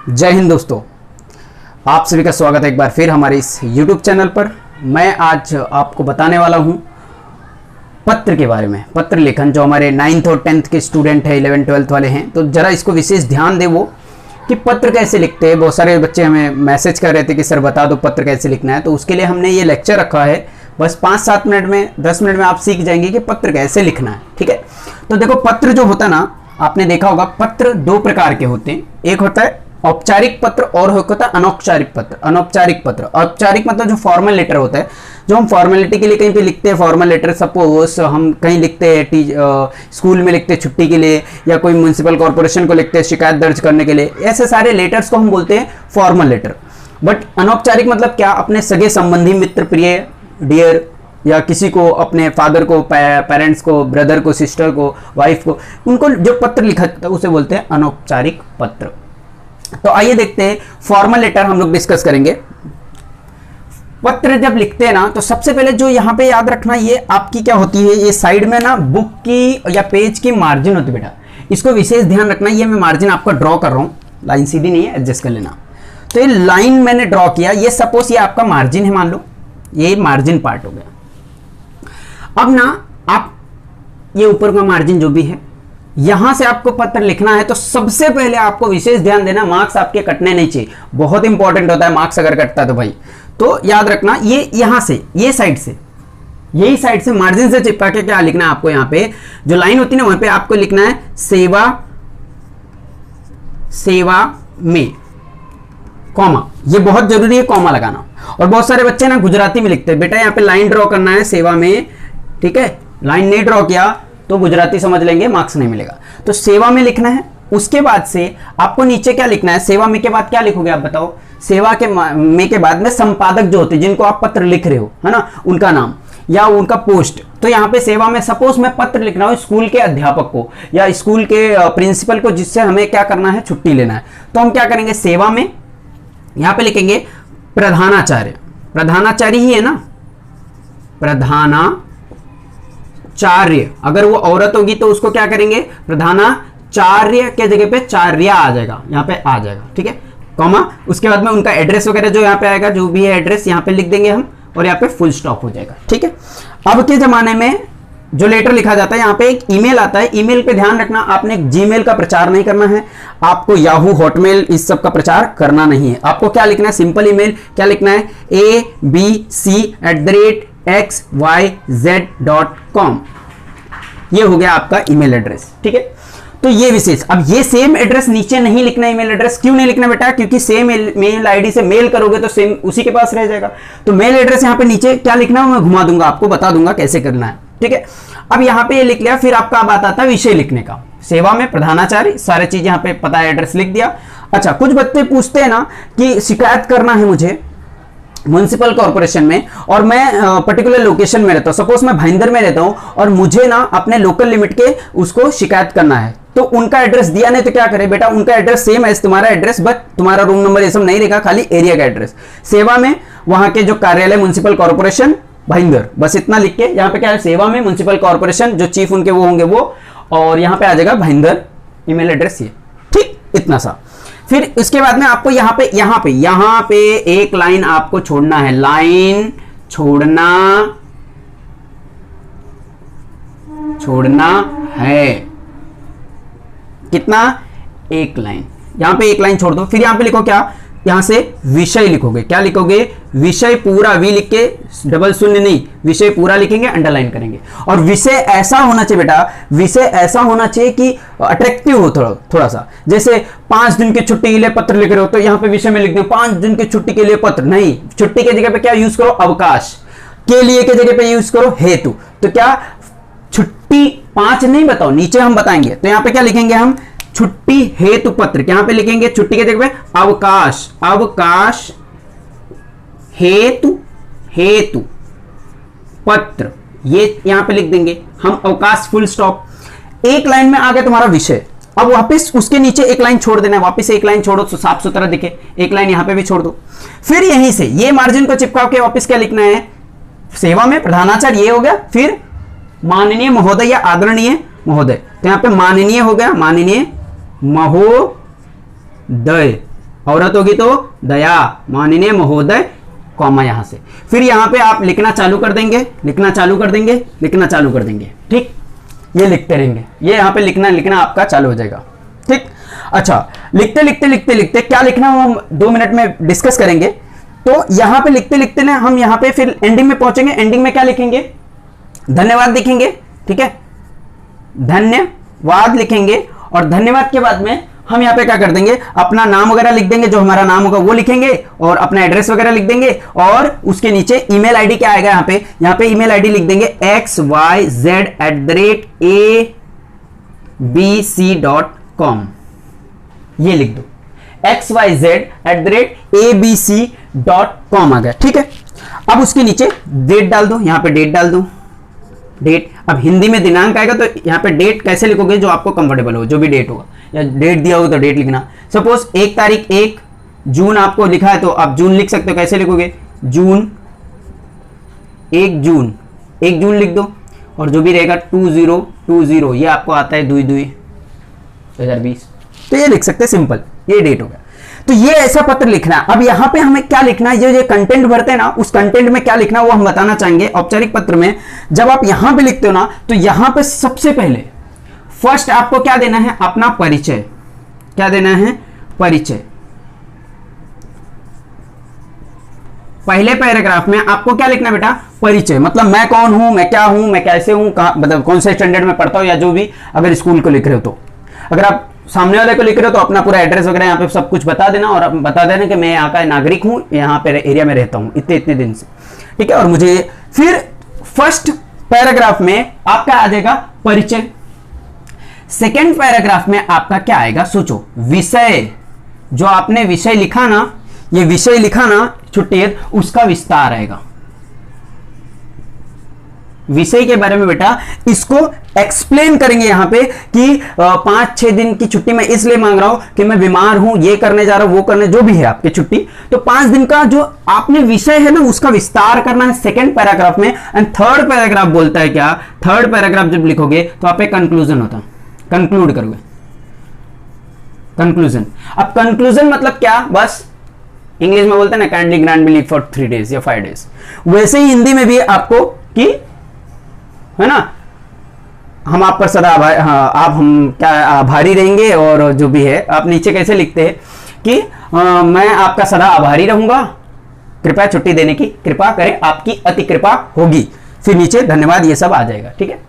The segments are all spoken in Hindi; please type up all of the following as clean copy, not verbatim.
जय हिंद दोस्तों, आप सभी का स्वागत है एक बार फिर हमारे इस YouTube चैनल पर। मैं आज आपको बताने वाला हूं पत्र के बारे में। पत्र लेखन जो हमारे 9th और 10th के स्टूडेंट हैं, 11th 12th वाले हैं, तो ज़रा इसको विशेष ध्यान दे वो कि पत्र कैसे लिखते हैं। बहुत सारे बच्चे हमें मैसेज कर रहे थे कि सर बता दो पत्र कैसे लिखना है, तो उसके लिए हमने ये लेक्चर रखा है। बस 5-7 मिनट में 10 मिनट में आप सीख जाएंगे कि पत्र कैसे लिखना है। ठीक है, तो देखो पत्र जो होता है ना, आपने देखा होगा पत्र दो प्रकार के होते हैं। एक होता है औपचारिक पत्र और होता है अनौपचारिक पत्र। अनौपचारिक पत्र, औपचारिक मतलब जो फॉर्मल लेटर होता है, जो हम फॉर्मेलिटी के लिए कहीं पे लिखते हैं। फॉर्मल लेटर सपोज हम कहीं लिखते हैं, स्कूल में लिखते हैं छुट्टी के लिए, या कोई म्युनिसिपल कॉर्पोरेशन को लिखते हैं शिकायत दर्ज करने के लिए। ऐसे सारे लेटर्स को हम बोलते हैं फॉर्मल लेटर। बट अनौपचारिक मतलब क्या, अपने सगे संबंधी, मित्र, प्रिय, डियर, या किसी को, अपने फादर को, पेरेंट्स को, ब्रदर को, सिस्टर को, वाइफ को, उनको जो पत्र लिखा जाता है उसे बोलते हैं अनौपचारिक पत्र। तो आइए देखते हैं फॉर्मल लेटर हम लोग डिस्कस करेंगे। पत्र जब लिखते हैं ना, तो सबसे पहले जो यहाँ पे याद रखना, ये आपकी क्या होती है, ये साइड में ना बुक की या पेज की मार्जिन होती है बेटा। इसको विशेष ध्यान रखना। ये मैं मार्जिन आपका ड्रॉ कर रहा हूँ, लाइन सीधी नहीं है, एडजस्ट कर लेना। तो ये लाइन मैंने ड्रॉ किया, ये सपोज ये आपका मार्जिन है, मान लो ये मार्जिन पार्ट हो गया। अब ना आप ये ऊपर का मार्जिन जो भी है, यहां से आपको पत्र लिखना है, तो सबसे पहले आपको विशेष ध्यान देना, मार्क्स आपके कटने नहीं चाहिए। बहुत इंपॉर्टेंट होता है मार्क्स अगर कटता है तो भाई, तो याद रखना ये यहां से, ये साइड से, यही साइड से मार्जिन से चिपका के क्या लिखना है आपको, यहां पे जो लाइन होती है ना, वहां पे आपको लिखना है सेवा, सेवा में, कॉमा। ये बहुत जरूरी है कॉमा लगाना। और बहुत सारे बच्चे ना गुजराती में लिखते हैं, बेटा यहाँ पे लाइन ड्रॉ करना है सेवा में, ठीक है। लाइन नहीं ड्रॉ किया तो गुजराती समझ लेंगे, मार्क्स नहीं मिलेगा। तो सेवा में लिखना है। उसके बाद से आपको नीचे क्या लिखना है, सेवा में के बाद क्या लिखोगे आप बताओ। सेवा के में के बाद में संपादक जो होते हैं, जिनको आप पत्र लिख रहे हो, है ना, उनका नाम या उनका पोस्ट। तो यहाँ पे सेवा में सपोज मैं पत्र लिख रहा हूँ स्कूल के अध्यापक को या स्कूल के प्रिंसिपल को, जिससे हमें क्या करना है, छुट्टी लेना है। तो हम क्या करेंगे, सेवा में यहाँ पे लिखेंगे प्रधानाचार्य। प्रधानाचार्य ही है ना, प्रधानाचार्य। अगर वो औरत होगी तो उसको क्या करेंगे, प्रधानाचार्य के जगह पे चार्या आ जाएगा, यहाँ पे आ जाएगा, ठीक है, कॉमा। उसके बाद में उनका एड्रेस वगैरह जो यहाँ पे आएगा, जो भी है एड्रेस यहाँ पे लिख देंगे हम, और यहाँ पे फुल स्टॉप हो जाएगा, ठीक है। अब के जमाने में जो लेटर लिखा जाता है, यहाँ पे एक ईमेल आता है। ईमेल पे ध्यान रखना, आपने जीमेल का प्रचार नहीं करना है, आपको याहू, हॉटमेल इस सब का प्रचार करना नहीं है। आपको क्या लिखना है, सिंपल ईमेल क्या लिखना है, abc@xyz.com। ये हो गया आपका ईमेल एड्रेस, ठीक है। तो ये विशेष, अब ये सेम एड्रेस नीचे नहीं लिखना ईमेल एड्रेस। क्यों नहीं लिखना बेटा, क्योंकि सेम मेल आईडी से मेल करोगे तो सेम उसी के पास रह जाएगा। तो मेल एड्रेस यहाँ पे नीचे क्या लिखना है मैं घुमा दूंगा, आपको बता दूंगा कैसे करना है, ठीक है। अब यहाँ पे ये लिख लिया, फिर आपका बात आता है विषय लिखने का। सेवा में प्रधानाचार्य, सारी चीज यहाँ पे पता है, एड्रेस लिख दिया। अच्छा, कुछ बच्चे पूछते हैं ना कि शिकायत करना है मुझे म्युनिसिपल कॉर्पोरेशन में, और मैं पर्टिकुलर लोकेशन में रहता हूं, सपोज मैं भाईंदर में रहता हूं, और मुझे ना अपने लोकल लिमिट के उसको शिकायत करना है। तो उनका एड्रेस दिया नहीं तो क्या करे बेटा, उनका एड्रेस सेम है तुम्हारा एड्रेस, बट तुम्हारा रूम नंबर ये सब नहीं रहेगा, खाली एरिया का एड्रेस। सेवा में वहां के जो कार्यालय म्युनिसिपल कॉर्पोरेशन भाईंदर, बस इतना लिख के यहाँ पे क्या है, सेवा में म्युनिसिपल कॉर्पोरेशन, जो चीफ उनके वो होंगे वो, और यहाँ पे आ जाएगा भाईंदर ईमेल एड्रेस, ये ठीक, इतना सा। फिर इसके बाद में आपको यहाँ पे एक लाइन आपको छोड़ना है, लाइन छोड़ना है। कितना, एक लाइन, यहाँ पे एक लाइन छोड़ दो। फिर यहाँ पे लिखो क्या, यहां से विषय लिखोगे। क्या लिखोगे, विषय पूरा, वी लिख के डबल शून्य नहीं, विषय पूरा लिखेंगे, अंडरलाइन करेंगे। और विषय ऐसा होना चाहिए बेटा, विषय ऐसा होना चाहिए कि अट्रैक्टिव हो थोड़ा सा। जैसे 5 दिन की छुट्टी के लिए पत्र लिख रहे हो, तो यहाँ पे विषय में लिख दो 5 दिन की छुट्टी के लिए पत्र। नहीं, छुट्टी की जगह पे क्या यूज करो, अवकाश। के लिए के जगह पे यूज करो हेतु। तो क्या छुट्टी 5 नहीं बताओ, नीचे हम बताएंगे। तो यहाँ पे क्या लिखेंगे हम, छुट्टी हेतु पत्र। यहाँ पे लिखेंगे छुट्टी के जगह पे अवकाश, अवकाश हेतु पत्र, ये यहां पे लिख देंगे हम, अवकाश फुल स्टॉप। एक लाइन में आ गया तुम्हारा विषय। अब वापस उसके नीचे एक लाइन छोड़ देना है, वापस एक लाइन छोड़ो तो साफ सुथरा दिखे, एक लाइन यहां पे भी छोड़ दो। फिर यहीं से ये मार्जिन को चिपका के वापस क्या लिखना है, सेवा में प्रधानाचार्य, ये हो गया। फिर माननीय महोदय या आदरणीय महोदय, तो यहां पे माननीय हो गया, माननीय महोदय, औरत होगी तो दया, माननीय महोदय, कॉमा यहां से, फिर यहां पे आप लिखना चालू कर देंगे, लिखना चालू कर देंगे, लिखना चालू कर देंगे। ठीक, ये लिखते रहेंगे, ये यहां पे लिखना आपका चालू हो जाएगा। ठीक, अच्छा, लिखते लिखते लिखते लिखते क्या लिखना वो हम 2 मिनट में डिस्कस करेंगे। तो यहां पे लिखते लिखते ना हम यहां पे फिर एंडिंग में पहुंचेंगे। एंडिंग में क्या लिखेंगे? धन्यवाद लिखेंगे। ठीक है, धन्यवाद लिखेंगे और धन्यवाद के बाद में हम यहाँ पे क्या कर देंगे, अपना नाम वगैरह लिख देंगे, जो हमारा नाम होगा वो लिखेंगे और अपना एड्रेस वगैरह लिख देंगे और उसके नीचे ईमेल आईडी क्या आएगा, यहाँ पे ईमेल आईडी लिख देंगे xyz@abc.com। ये लिख दो, xyz@abc.com आ गया। ठीक है, अब उसके नीचे डेट डाल दो, यहाँ पे डेट डाल दो, डेट। अब हिंदी में दिनांक आएगा तो यहाँ पे डेट कैसे लिखोगे, जो आपको कंफर्टेबल हो, जो भी डेट होगा, या डेट दिया होगा तो डेट लिखना। सपोज 1 तारीख 1 जून आपको लिखा है तो आप जून लिख सकते हो। कैसे लिखोगे? जून, 1 जून, 1 जून लिख दो और जो भी रहेगा 2020, ये आपको आता है 2/2/2020, तो ये लिख सकते हैं, सिंपल, ये डेट होगा। तो ये ऐसा पत्र लिखना है। अब यहां पे हमें क्या लिखना है, ये कंटेंट भरते हैं ना, उस कंटेंट में क्या लिखना है वो हम बताना चाहेंगे। औपचारिक पत्र में जब आप यहां पे लिखते हो ना, तो यहां पे सबसे पहले फर्स्ट आपको क्या देना है, अपना परिचय। क्या देना है? परिचय। पहले पैराग्राफ में आपको क्या लिखना है बेटा? परिचय, मतलब मैं कौन हूं, मैं क्या हूं, मैं कैसे हूं, मतलब कौन से स्टैंडर्ड में पढ़ता हूं, या जो भी, अगर स्कूल को लिख रहे हो तो। अगर आप सामने वाले को लिख रहे हो तो अपना पूरा एड्रेस वगैरह यहाँ पे सब कुछ बता देना और बता देना कि मैं यहाँ का नागरिक हूँ, यहाँ पे एरिया में रहता हूँ इतने इतने दिन से। ठीक है, और मुझे फिर फर्स्ट पैराग्राफ में आपका आ जाएगा परिचय। सेकेंड पैराग्राफ में आपका क्या आएगा, सोचो, विषय। जो आपने विषय लिखा ना, ये विषय लिखा ना छुट्टी, उसका विस्तार आएगा। विषय के बारे में बेटा इसको एक्सप्लेन करेंगे यहां पे कि 5-6 दिन की छुट्टी मैं इसलिए मांग रहा हूं कि मैं बीमार हूं, ये करने जा रहा हूं, वो करने, जो भी है आपकी छुट्टी, तो 5 दिन का जो आपने विषय है ना उसका विस्तार करना है सेकेंड पैराग्राफ में। एंड थर्ड पैराग्राफ बोलता है क्या, थर्ड पैराग्राफ जब लिखोगे तो आप एक कंक्लूजन होता है, कंक्लूड करोगे, कंक्लूजन। अब कंक्लूजन मतलब क्या, बस इंग्लिश में बोलते हैं ना, kindly grant me leave for 3 days या 5 days, वैसे ही हिंदी में भी आपको कि है ना, हम आप पर सदा आभारी, हाँ, आप हम क्या आभारी रहेंगे, और जो भी है आप नीचे कैसे लिखते हैं कि मैं आपका सदा आभारी रहूंगा, कृपया छुट्टी देने की कृपा करें, आपकी अति कृपा होगी, फिर नीचे धन्यवाद, ये सब आ जाएगा। ठीक है,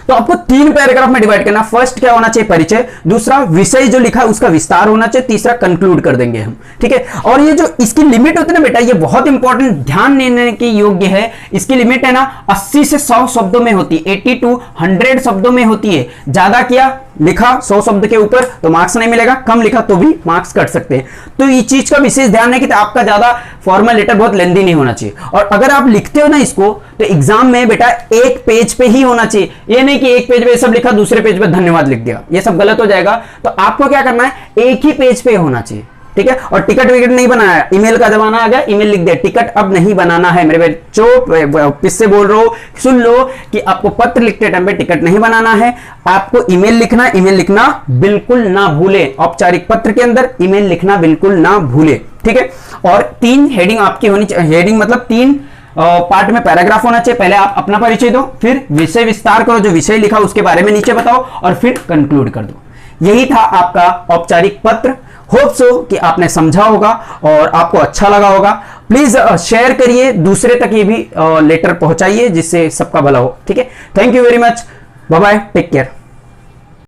तो आपको 3 पैराग्राफ में डिवाइड करना। फर्स्ट क्या होना चाहिए, परिचय। दूसरा विषय जो लिखा है उसका विस्तार होना चाहिए। तीसरा कंक्लूड कर देंगे हम। ठीक है, और ये जो इसकी लिमिट होती है ना बेटा, ये बहुत इंपॉर्टेंट, ध्यान देने की योग्य है। इसकी लिमिट है ना 80 से 100 शब्दों में होती है, 80 to 100 शब्दों में होती है। ज्यादा किया, लिखा 100 शब्द के ऊपर तो मार्क्स नहीं मिलेगा, कम लिखा तो भी मार्क्स कट सकते हैं। तो ये चीज का विशेष ध्यान है कि आपका ज्यादा फॉर्मल लेटर बहुत लेंदी नहीं होना चाहिए। और अगर आप लिखते हो ना इसको, तो एग्जाम में बेटा 1 पेज पे ही होना चाहिए। ये नहीं कि 1 पेज पे सब लिखा, दूसरे पेज पे धन्यवाद लिख दिया, ये सब गलत हो जाएगा। तो आपको क्या करना है, 1 ही पेज पे होना चाहिए। ठीक है, और टिकट विकेट नहीं बनाया, ईमेल का जमाना आ गया, ईमेल लिख दिया, टिकट अब नहीं बनाना है मेरे बच्चों। किससे बोल रहा हूं, सुन लो कि आपको पत्र लिखते टाइम पे टिकट नहीं बनाना है, आपको ईमेल लिखना, ईमेल लिखना बिल्कुल ना भूले। औपचारिक पत्र के अंदर ईमेल लिखना बिल्कुल ना भूले। ठीक है, और 3 हेडिंग आपकी होनी चाहिए। हेडिंग मतलब 3 पार्ट में पैराग्राफ होना चाहिए। पहले आप अपना परिचय दो, फिर विषय विस्तार करो, जो विषय लिखा उसके बारे में नीचे बताओ, और फिर कंक्लूड कर दो। यही था आपका औपचारिक पत्र। होप सो कि आपने समझा होगा और आपको अच्छा लगा होगा। प्लीज शेयर करिए, दूसरे तक ये भी लेटर पहुंचाइए, जिससे सबका भला हो। ठीक है, thank you very much, bye bye, take care.